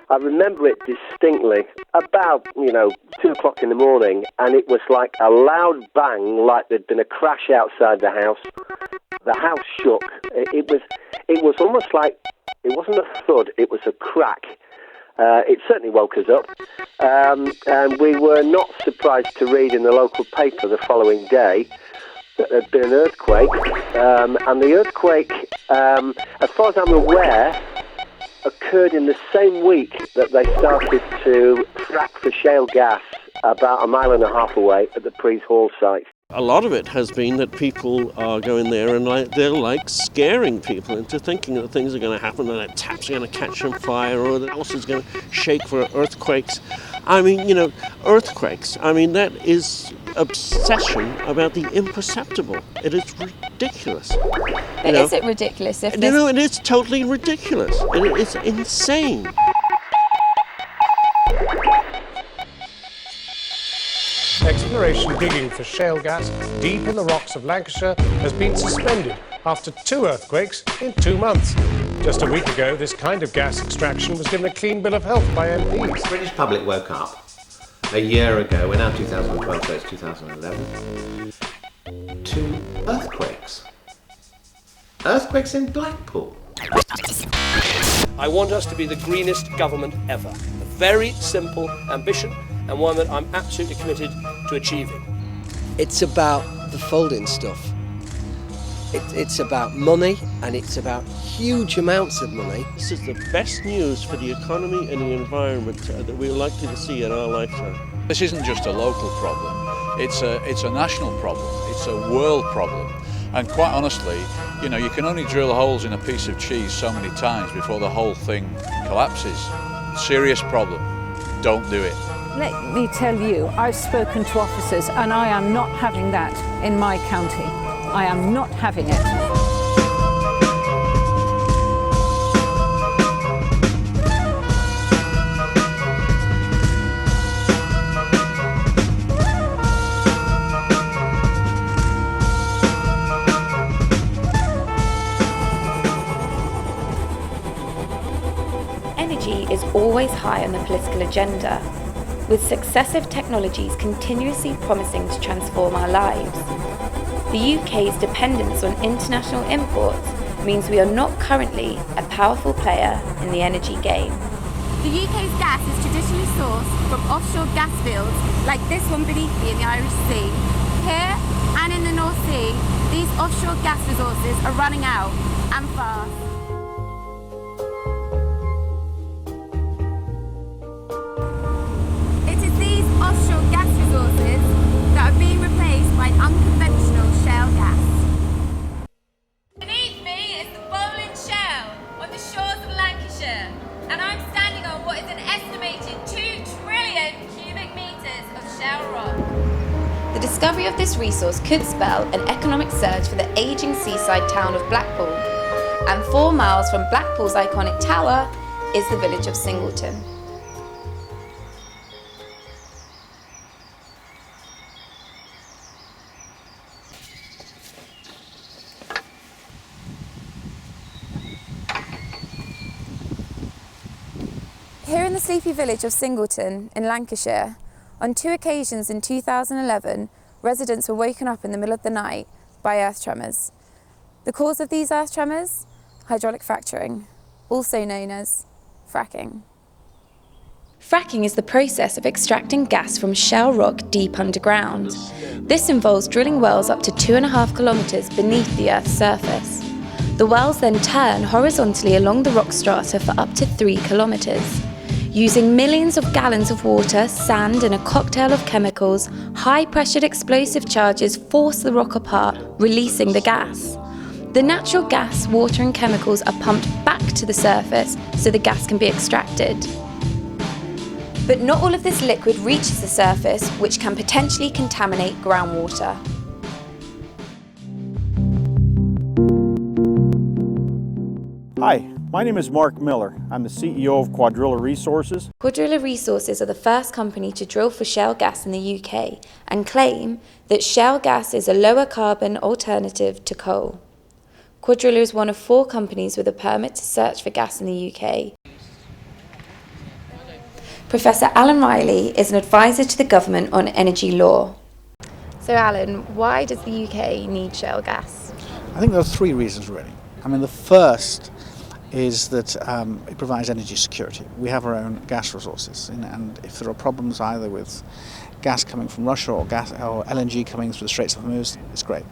I remember it distinctly, about, 2 o'clock in the morning, and it was like a loud bang, like there'd been a crash outside the house. The house shook. It was almost like, it wasn't a thud, it was a crack. It certainly woke us up, and we were not surprised to read in the local paper the following day that there'd been an earthquake, and the earthquake, as far as I'm aware, occurred in the same week that they started to frack for shale gas about a mile and a half away at the Prees Hall site. A lot of it has been that people are going there and they're scaring people into thinking that things are going to happen, and that taps are going to catch on fire, or the house is going to shake for earthquakes. I mean, earthquakes. I mean, that is obsession about the imperceptible. It is ridiculous. Is it ridiculous? It is totally ridiculous. It's insane. Exploration digging for shale gas deep in the rocks of Lancashire has been suspended after 2 earthquakes in 2 months. Just a week ago, this kind of gas extraction was given a clean bill of health by MPs. The British public woke up a year ago, we're now 2012, so it's 2011, to earthquakes. Earthquakes in Blackpool. I want us to be the greenest government ever. A very simple ambition, and one that I'm absolutely committed to achieving. It's about the folding stuff. It's about money, and it's about huge amounts of money. This is the best news for the economy and the environment that we're likely to see in our lifetime. This isn't just a local problem, it's a national problem, it's a world problem. And quite honestly, you can only drill holes in a piece of cheese so many times before the whole thing collapses. Serious problem, don't do it. Let me tell you, I've spoken to officers, and I am not having that in my county. I am not having it. Energy is always high on the political agenda, with successive technologies continuously promising to transform our lives. The UK's dependence on international imports means we are not currently a powerful player in the energy game. The UK's gas is traditionally sourced from offshore gas fields like this one beneath me in the Irish Sea. Here and in the North Sea, these offshore gas resources are running out, and fast. Offshore gas resources that are being replaced by unconventional shale gas. Beneath me is the Bowling Shale on the shores of Lancashire, and I'm standing on what is an estimated 2 trillion cubic metres of shale rock. The discovery of this resource could spell an economic surge for the ageing seaside town of Blackpool, and 4 miles from Blackpool's iconic tower is the village of Singleton. Here in the sleepy village of Singleton in Lancashire, on 2 occasions in 2011, residents were woken up in the middle of the night by earth tremors. The cause of these earth tremors? Hydraulic fracturing, also known as fracking. Fracking is the process of extracting gas from shale rock deep underground. This involves drilling wells up to 2.5 kilometres beneath the Earth's surface. The wells then turn horizontally along the rock strata for up to 3 kilometres. Using millions of gallons of water, sand and a cocktail of chemicals, high-pressured explosive charges force the rock apart, releasing the gas. The natural gas, water and chemicals are pumped back to the surface so the gas can be extracted. But not all of this liquid reaches the surface, which can potentially contaminate groundwater. Hi, my name is Mark Miller. I'm the CEO of Quadrilla Resources. Quadrilla Resources are the first company to drill for shale gas in the UK and claim that shale gas is a lower carbon alternative to coal. Quadrilla is one of 4 companies with a permit to search for gas in the UK. Professor Alan Riley is an advisor to the government on energy law. So Alan, why does the UK need shale gas? I think there are three reasons really. I mean, the first is that it provides energy security. We have our own gas resources, and if there are problems either with gas coming from Russia or LNG coming through the Straits of Hormuz, it's great.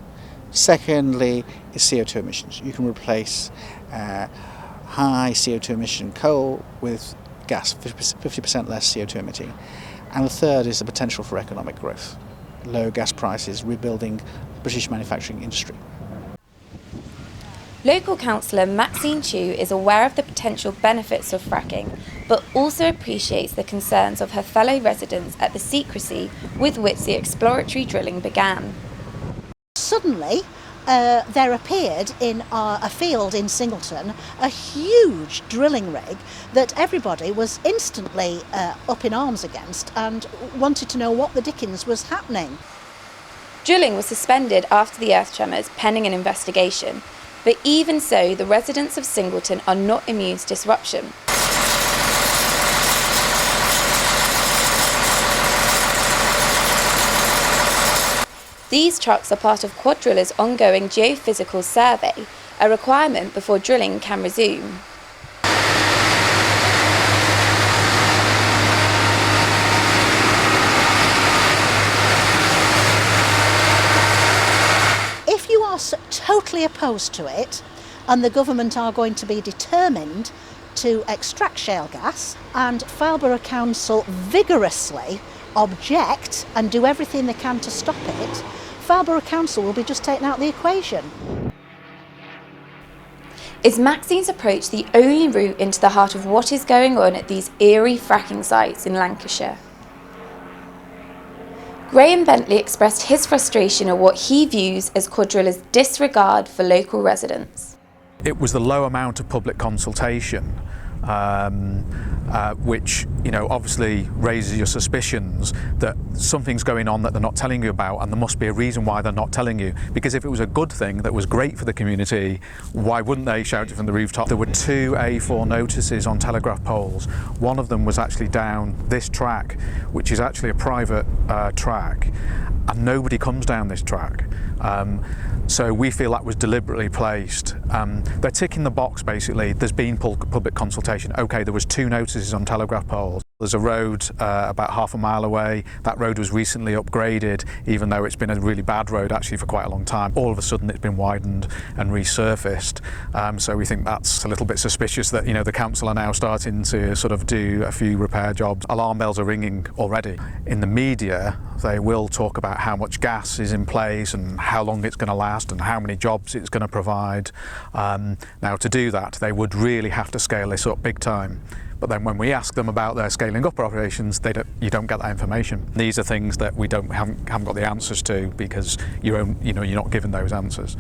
Secondly is CO2 emissions. You can replace high CO2 emission coal with gas, 50% less CO2 emitting. And the third is the potential for economic growth. Low gas prices, rebuilding British manufacturing industry. Local councillor Maxine Chu is aware of the potential benefits of fracking, but also appreciates the concerns of her fellow residents at the secrecy with which the exploratory drilling began. Suddenly, there appeared in a field in Singleton a huge drilling rig that everybody was instantly up in arms against and wanted to know what the dickens was happening. Drilling was suspended after the earth tremors pending an investigation, but even so, the residents of Singleton are not immune to disruption. These trucks are part of Quadrilla's ongoing geophysical survey, a requirement before drilling can resume. If you are totally opposed to it, and the government are going to be determined to extract shale gas, and Farnborough Council vigorously object and do everything they can to stop it, Farnborough Council will be just taken out of the equation. Is Maxine's approach the only route into the heart of what is going on at these eerie fracking sites in Lancashire? Graham Bentley expressed his frustration at what he views as Quadrilla's disregard for local residents. It was the low amount of public consultation which, obviously raises your suspicions that something's going on that they're not telling you about, and there must be a reason why they're not telling you. Because if it was a good thing that was great for the community, why wouldn't they shout it from the rooftop? There were 2 A4 notices on telegraph poles. One of them was actually down this track, which is actually a private track, and nobody comes down this track. So we feel that was deliberately placed. They're ticking the box basically. There's been public consultation. Okay, there was 2 notices on telegraph poles. There's a road about half a mile away. That road was recently upgraded, even though it's been a really bad road actually for quite a long time. All of a sudden it's been widened and resurfaced. So we think that's a little bit suspicious that, the council are now starting to sort of do a few repair jobs. Alarm bells are ringing already. In the media, they will talk about how much gas is in place and how long it's going to last and how many jobs it's going to provide. Now, to do that, they would really have to scale this up big time. But then when we ask them about their scaling up operations, you don't get that information. These are things that we haven't got the answers to because you're not given those answers.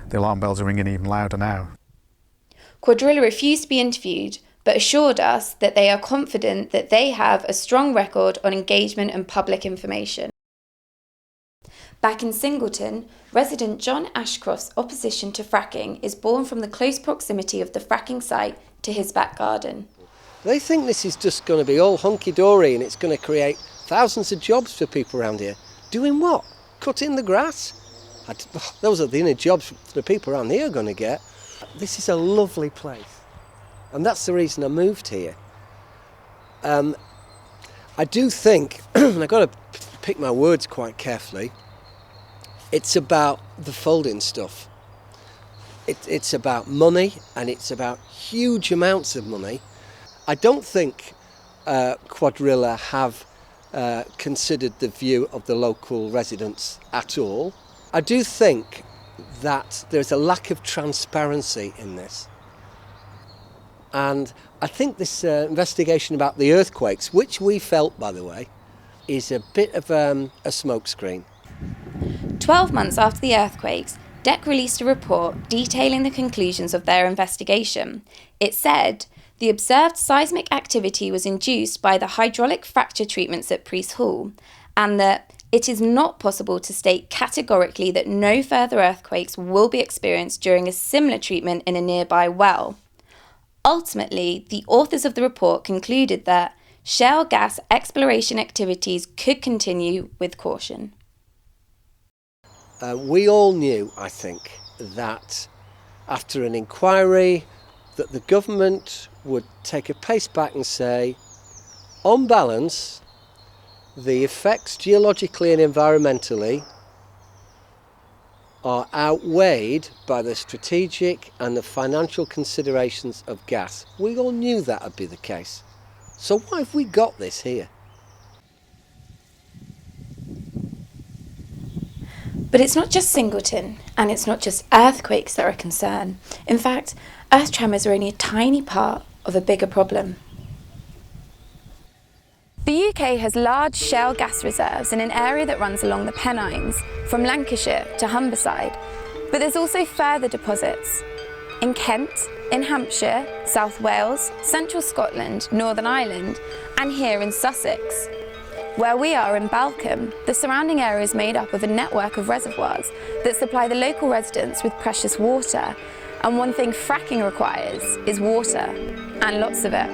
The alarm bells are ringing even louder now. Quadrilla refused to be interviewed, but assured us that they are confident that they have a strong record on engagement and public information. Back in Singleton, resident John Ashcroft's opposition to fracking is born from the close proximity of the fracking site to his back garden. They think this is just going to be all hunky-dory and it's going to create thousands of jobs for people around here. Doing what? Cutting the grass? Those are the only jobs the people around here are going to get. This is a lovely place, and that's the reason I moved here. I do think, and I've got to pick my words quite carefully, it's about the folding stuff. It's about money, and it's about huge amounts of money. I don't think Quadrilla have considered the view of the local residents at all. I do think that there's a lack of transparency in this. And I think this investigation about the earthquakes, which we felt, by the way, is a bit of a smokescreen. 12 months after the earthquakes, DEC released a report detailing the conclusions of their investigation. It said, the observed seismic activity was induced by the hydraulic fracture treatments at Priest Hall, and that it is not possible to state categorically that no further earthquakes will be experienced during a similar treatment in a nearby well. Ultimately, the authors of the report concluded that shale gas exploration activities could continue with caution. We all knew, I think, that after an inquiry that the government would take a pace back and say, on balance, the effects geologically and environmentally are outweighed by the strategic and the financial considerations of gas. We all knew that would be the case. So why have we got this here? But it's not just Singleton, and it's not just earthquakes that are a concern. In fact, earth tremors are only a tiny part of a bigger problem. The UK has large shale gas reserves in an area that runs along the Pennines, from Lancashire to Humberside. But there's also further deposits in Kent, in Hampshire, South Wales, Central Scotland, Northern Ireland, and here in Sussex. Where we are in Balcombe, the surrounding area is made up of a network of reservoirs that supply the local residents with precious water. And one thing fracking requires is water, and lots of it.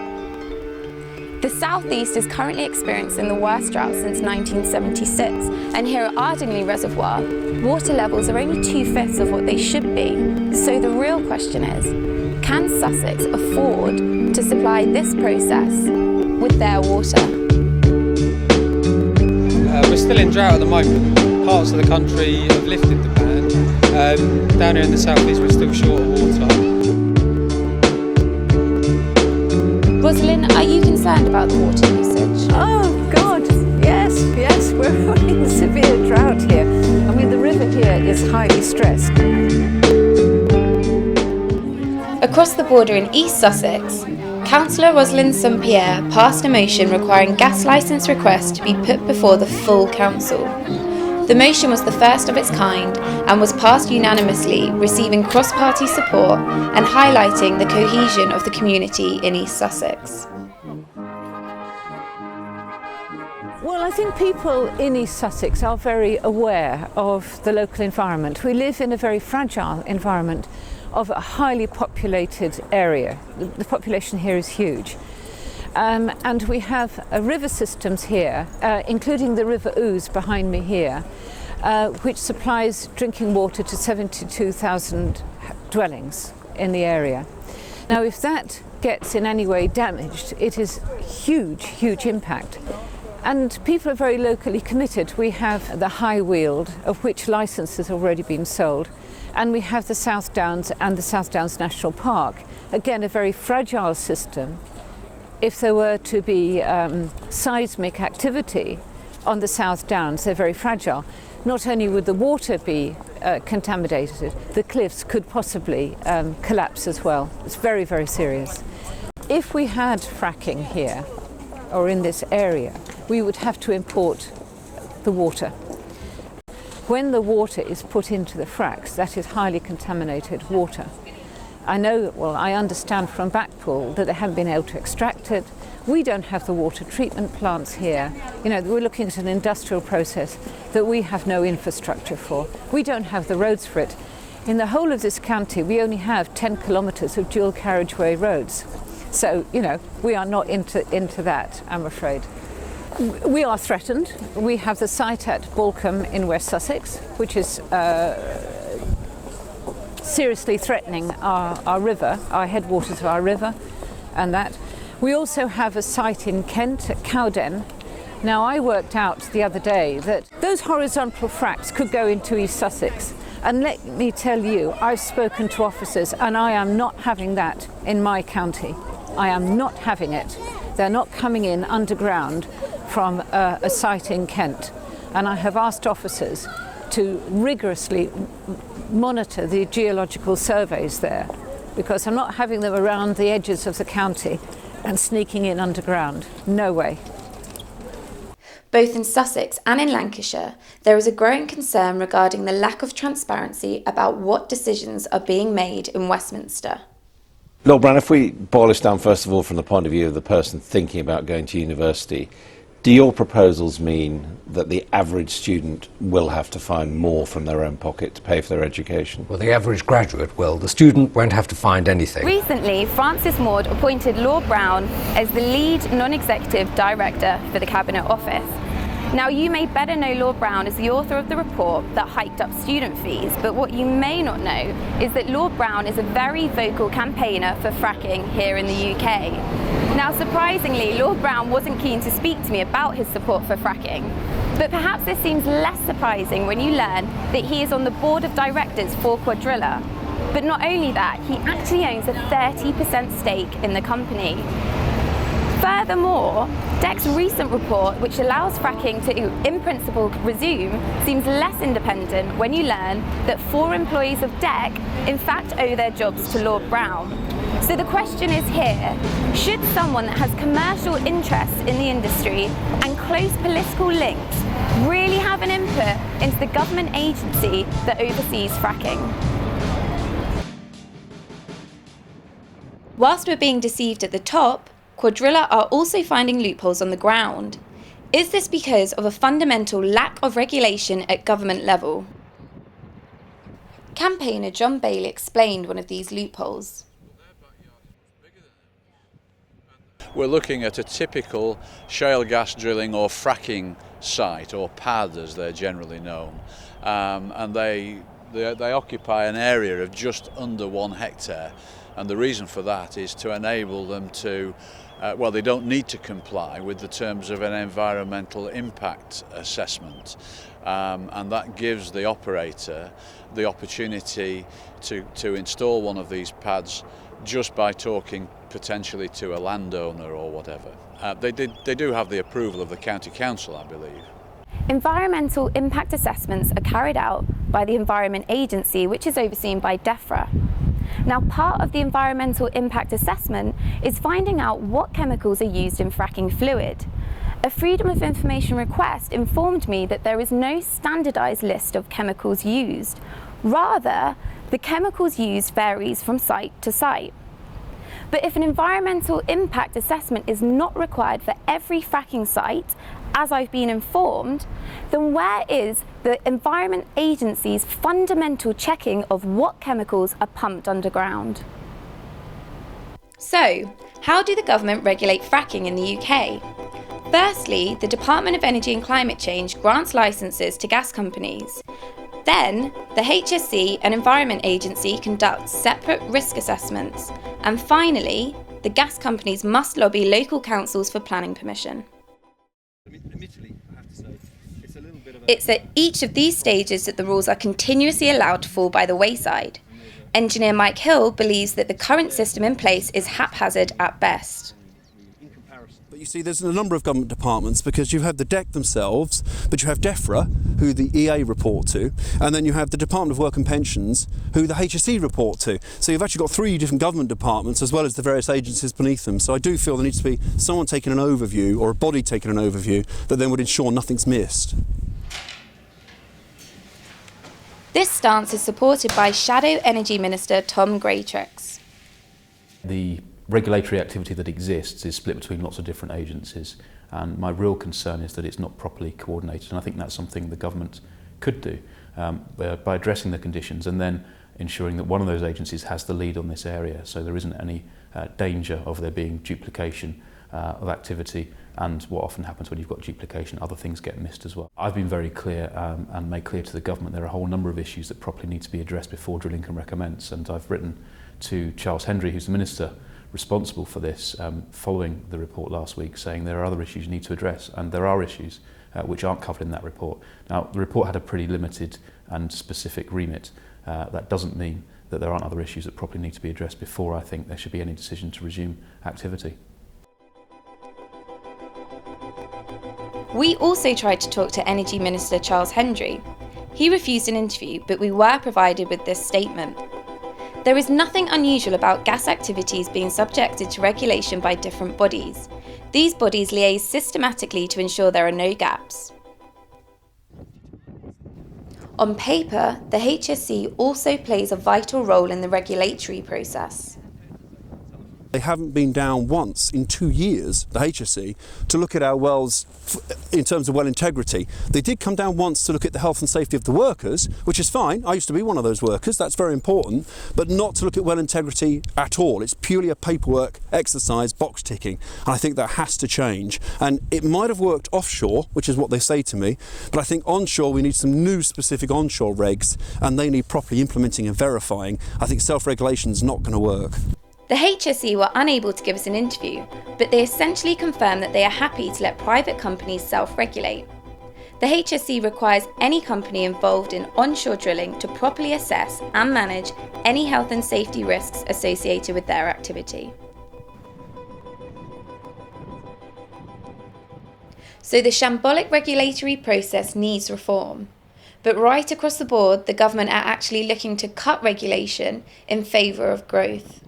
The southeast is currently experiencing the worst drought since 1976, and here at Ardingly Reservoir, water levels are only 2/5 of what they should be. So the real question is, can Sussex afford to supply this process with their water? We're still in drought at the moment. Parts of the country have lifted the ban. Down here in the southeast we're still short of water. Rosalind, are you concerned about the water usage? Oh God, yes, we're in severe drought here. I mean, the river here is highly stressed. Across the border in East Sussex, Councillor Rosalind St-Pierre passed a motion requiring gas licence requests to be put before the full council. The motion was the first of its kind and was passed unanimously, receiving cross-party support and highlighting the cohesion of the community in East Sussex. Well, I think people in East Sussex are very aware of the local environment. We live in a very fragile environment of a highly populated area. The population here is huge. And we have river systems here, including the River Ouse behind me here, which supplies drinking water to 72,000 dwellings in the area. Now, if that gets in any way damaged, it is huge impact. And people are very locally committed. We have the High Weald, of which licence has already been sold, and we have the South Downs and the South Downs National Park. Again, a very fragile system. If there were to be seismic activity on the South Downs, they're very fragile. Not only would the water be contaminated, the cliffs could possibly collapse as well. It's very, very serious. If we had fracking here, or in this area, we would have to import the water. When the water is put into the fracks, that is highly contaminated water. I understand from Blackpool that they haven't been able to extract it. We don't have the water treatment plants here. You know, we're looking at an industrial process that we have no infrastructure for. We don't have the roads for it. In the whole of this county, we only have 10 kilometres of dual carriageway roads. So, you know, we are not into that, I'm afraid. We are threatened. We have the site at Balcombe in West Sussex, which is seriously threatening our river, our headwaters of our river, and that. We also have a site in Kent at Cowden. Now, I worked out the other day that those horizontal fracks could go into East Sussex. And let me tell you, I've spoken to officers and I am not having that in my county. I am not having it. They're not coming in underground from a site in Kent. And I have asked officers to rigorously monitor the geological surveys there, because I'm not having them around the edges of the county and sneaking in underground. No way. Both in Sussex and in Lancashire, there is a growing concern regarding the lack of transparency about what decisions are being made in Westminster. Lord Brown, if we boil this down first of all from the point of view of the person thinking about going to university, Do your proposals mean that the average student will have to find more from their own pocket to pay for their education? Well, the average graduate will. The student won't have to find anything. Recently, Francis Maude appointed Lord Brown as the lead non-executive director for the Cabinet Office. Now, you may better know Lord Brown as the author of the report that hiked up student fees, but what you may not know is that Lord Brown is a very vocal campaigner for fracking here in the UK. Now, surprisingly, Lord Brown wasn't keen to speak to me about his support for fracking, but perhaps this seems less surprising when you learn that he is on the board of directors for Quadrilla. But not only that, he actually owns a 30% stake in the company. Furthermore, DEC's recent report, which allows fracking to, in principle, resume, seems less independent when you learn that 4 employees of DEC, in fact, owe their jobs to Lord Brown. So the question is here, should someone that has commercial interests in the industry and close political links really have an input into the government agency that oversees fracking? Whilst we're being deceived at the top, Quadrilla are also finding loopholes on the ground. Is this because of a fundamental lack of regulation at government level? Campaigner John Bailey explained one of these loopholes. We're looking at a typical shale gas drilling or fracking site, or pad as they're generally known, and they occupy an area of just under 1 hectare, and the reason for that is to enable them to well, they don't need to comply with the terms of an environmental impact assessment, and that gives the operator the opportunity to install one of these pads just by talking potentially to a landowner or whatever. They do have the approval of the county council, I believe. Environmental impact assessments are carried out by the Environment Agency, which is overseen by DEFRA. Now, part of the environmental impact assessment is finding out what chemicals are used in fracking fluid. A Freedom of Information request informed me that there is no standardised list of chemicals used. Rather, the chemicals used varies from site to site. But if an environmental impact assessment is not required for every fracking site, as I've been informed, then where is the Environment Agency's fundamental checking of what chemicals are pumped underground? So, how do the government regulate fracking in the UK? Firstly, the Department of Energy and Climate Change grants licences to gas companies. Then, the HSC and Environment Agency conduct separate risk assessments. And finally, the gas companies must lobby local councils for planning permission. It's at each of these stages that the rules are continuously allowed to fall by the wayside. Engineer Mike Hill believes that the current system in place is haphazard at best. But you see, there's a number of government departments, because you have the DEC themselves, but you have DEFRA, who the EA report to, and then you have the Department of Work and Pensions, who the HSE report to. So you've actually got 3 different government departments, as well as the various agencies beneath them. So I do feel there needs to be someone taking an overview, or a body taking an overview, that then would ensure nothing's missed. This stance is supported by Shadow Energy Minister Tom Greatrix. The regulatory activity that exists is split between lots of different agencies, and my real concern is that it's not properly coordinated, and I think that's something the government could do by addressing the conditions and then ensuring that one of those agencies has the lead on this area, so there isn't any danger of there being duplication of activity. And what often happens when you've got duplication, other things get missed as well. I've been very clear and made clear to the government there are a whole number of issues that properly need to be addressed before drilling can recommence, and I've written to Charles Hendry, who's the Minister responsible for this, following the report last week, saying there are other issues you need to address, and there are issues which aren't covered in that report. Now, the report had a pretty limited and specific remit. That doesn't mean that there aren't other issues that properly need to be addressed before I think there should be any decision to resume activity. We also tried to talk to Energy Minister Charles Hendry. He refused an interview, but we were provided with this statement. There is nothing unusual about gas activities being subjected to regulation by different bodies. These bodies liaise systematically to ensure there are no gaps. On paper, the HSC also plays a vital role in the regulatory process. They haven't been down once in 2 years, the HSE, to look at our wells in terms of well integrity. They did come down once to look at the health and safety of the workers, which is fine. I used to be one of those workers, that's very important, but not to look at well integrity at all. It's purely a paperwork exercise, box ticking, and I think that has to change. And it might have worked offshore, which is what they say to me, but I think onshore we need some new specific onshore regs, and they need properly implementing and verifying. I think self-regulation is not going to work. The HSE were unable to give us an interview, but they essentially confirmed that they are happy to let private companies self-regulate. The HSE requires any company involved in onshore drilling to properly assess and manage any health and safety risks associated with their activity. So the shambolic regulatory process needs reform. But right across the board, the government are actually looking to cut regulation in favour of growth.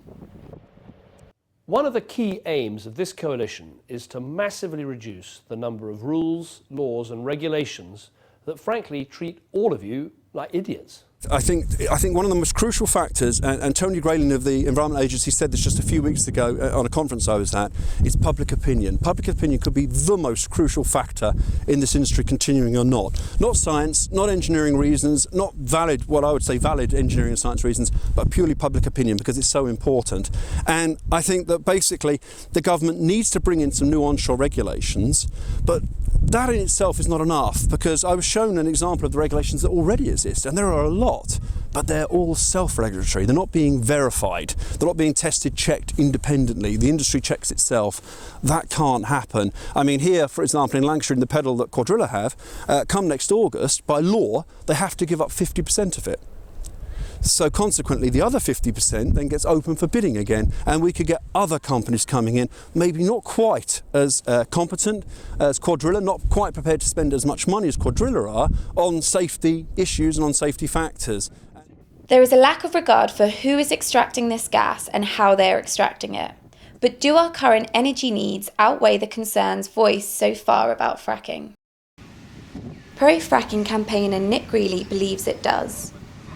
One of the key aims of this coalition is to massively reduce the number of rules, laws and regulations that frankly treat all of you like idiots. I think one of the most crucial factors, and Tony Grayling of the Environment Agency said this just a few weeks ago on a conference I was at, is public opinion. Public opinion could be the most crucial factor in this industry continuing or not. Not science, not engineering reasons, not valid, what I would say valid engineering and science reasons, but purely public opinion because it's so important. And I think that basically the government needs to bring in some new onshore regulations, but that in itself is not enough, because I was shown an example of the regulations that already exist, and there are a lot, but they're all self-regulatory. They're not being verified. They're not being tested, checked independently. The industry checks itself. That can't happen. I mean, here, for example, in Lancashire, in the pedal that Quadrilla have, come next August, by law, they have to give up 50% of it. So consequently, the other 50% then gets open for bidding again, and we could get other companies coming in, maybe not quite as competent as Quadrilla, not quite prepared to spend as much money as Quadrilla are on safety issues and on safety factors. There is a lack of regard for who is extracting this gas and how they are extracting it. But do our current energy needs outweigh the concerns voiced so far about fracking? Pro-fracking campaigner Nick Greeley believes it does.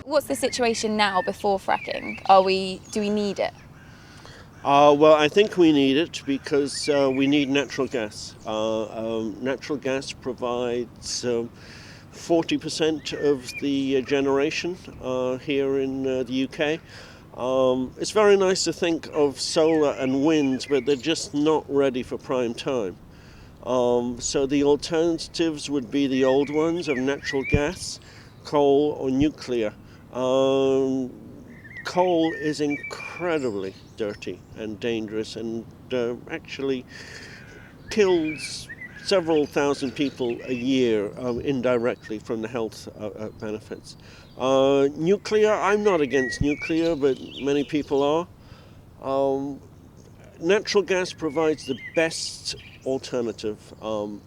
What's the situation now before fracking? Do we need it? Well, I think we need it because we need natural gas. Natural gas provides 40% of the generation here in the UK. It's very nice to think of solar and wind, but they're just not ready for prime time. So the alternatives would be the old ones of natural gas, coal or nuclear. Coal is incredibly dirty and dangerous and actually kills several thousand people a year indirectly from the health benefits. Nuclear, I'm not against nuclear, but many people are. Natural gas provides the best alternative.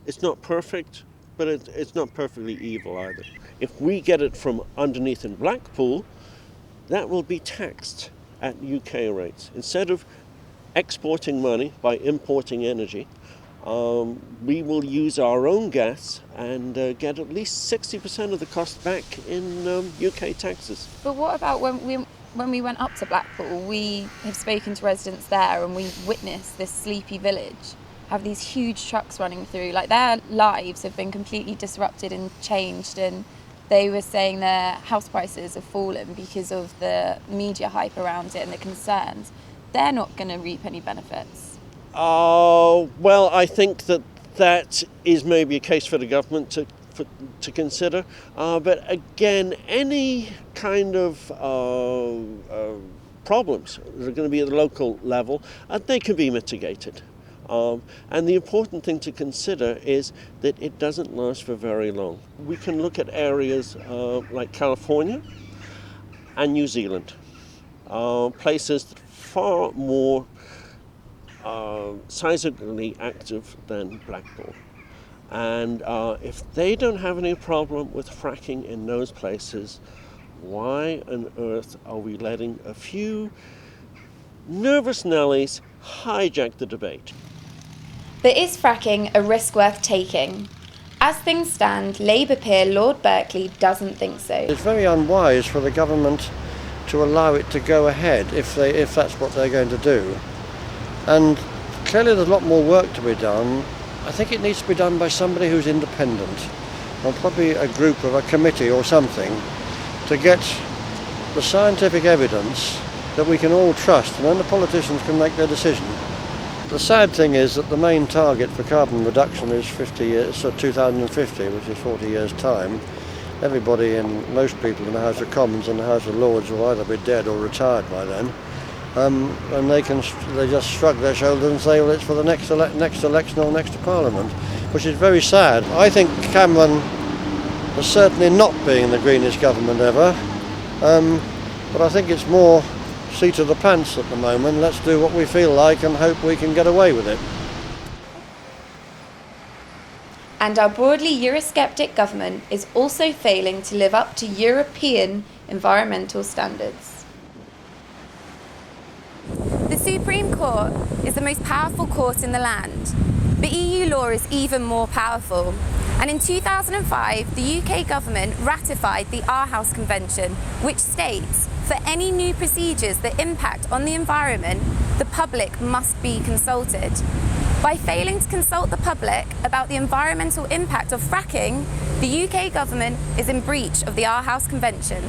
It's not perfect, but it's not perfectly evil either. If we get it from underneath in Blackpool, that will be taxed at UK rates. Instead of exporting money by importing energy, we will use our own gas and get at least 60% of the cost back in UK taxes. But what about when we went up to Blackpool? We have spoken to residents there and we witnessed this sleepy village have these huge trucks running through. Like, their lives have been completely disrupted and changed, and they were saying their house prices have fallen because of the media hype around it and the concerns. They're not going to reap any benefits. Well, I think that is maybe a case for the government to consider. But again, any kind of problems that are going to be at the local level, they can be mitigated. And the important thing to consider is that it doesn't last for very long. We can look at areas like California and New Zealand, places far more seismically active than Blackpool. And if they don't have any problem with fracking in those places, why on earth are we letting a few nervous Nellies hijack the debate? But is fracking a risk worth taking? As things stand, Labour peer Lord Berkeley doesn't think so. It's very unwise for the government to allow it to go ahead if that's what they're going to do. And clearly there's a lot more work to be done. I think it needs to be done by somebody who's independent, or probably a group of a committee or something, to get the scientific evidence that we can all trust, and then the politicians can make their decision. The sad thing is that the main target for carbon reduction is 50 years, so 2050, which is 40 years' time. Everybody, most people in the House of Commons and the House of Lords will either be dead or retired by then. And they just shrug their shoulders and say, well, it's for the next election or next Parliament, which is very sad. I think Cameron is certainly not being the greenest government ever, but I think it's more seat of the pants at the moment. Let's do what we feel like and hope we can get away with it. And our broadly Eurosceptic government is also failing to live up to European environmental standards. The Supreme Court is the most powerful court in the land, but EU law is even more powerful. And in 2005, the UK government ratified the Aarhus Convention, which states, for any new procedures that impact on the environment, the public must be consulted. By failing to consult the public about the environmental impact of fracking, the UK government is in breach of the Aarhus Convention.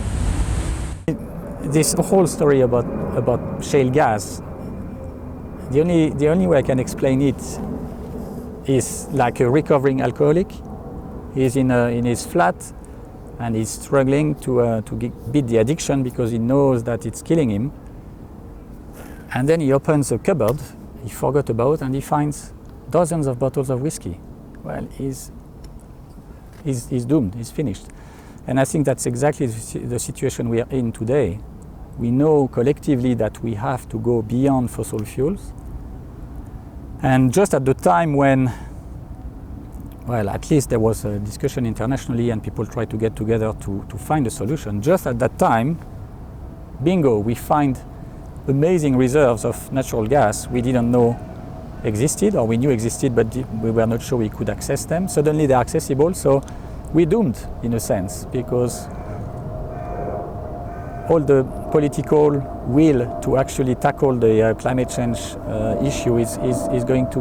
This whole story about shale gas, the only way I can explain it is like a recovering alcoholic. He's in his flat and he's struggling to beat the addiction because he knows that it's killing him. And then he opens a cupboard he forgot about and he finds dozens of bottles of whiskey. Well, he's doomed, he's finished. And I think that's exactly the situation we are in today. We know collectively that we have to go beyond fossil fuels. And just at the time when, well, at least there was a discussion internationally and people tried to get together to find a solution, just at that time, bingo, we find amazing reserves of natural gas we didn't know existed, or we knew existed, but we were not sure we could access them. Suddenly they're accessible, so we're doomed in a sense, because all the political will to actually tackle the climate change issue is going to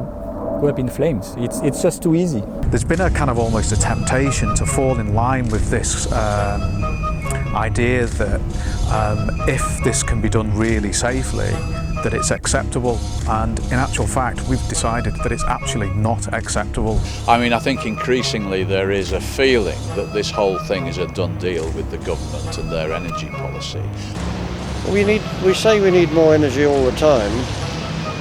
go up in flames. It's just too easy. There's been a kind of almost a temptation to fall in line with this idea that if this can be done really safely, that it's acceptable, and in actual fact we've decided that it's actually not acceptable. I mean, I think increasingly there is a feeling that this whole thing is a done deal with the government and their energy policy. We say we need more energy all the time,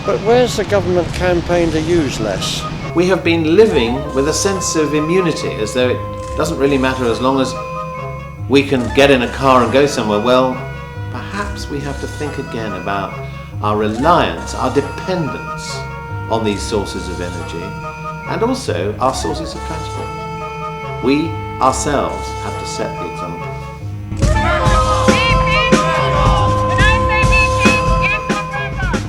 but where's the government campaign to use less? We have been living with a sense of immunity, as though it doesn't really matter as long as we can get in a car and go somewhere. Well, perhaps we have to think again about our reliance, our dependence on these sources of energy, and also our sources of transport. We ourselves have to set the example.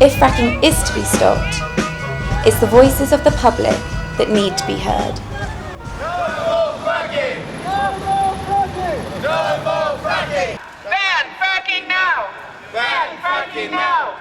If fracking is to be stopped, it's the voices of the public that need to be heard. No more fracking! No more fracking! No more fracking! Ban fracking now! Ban fracking now!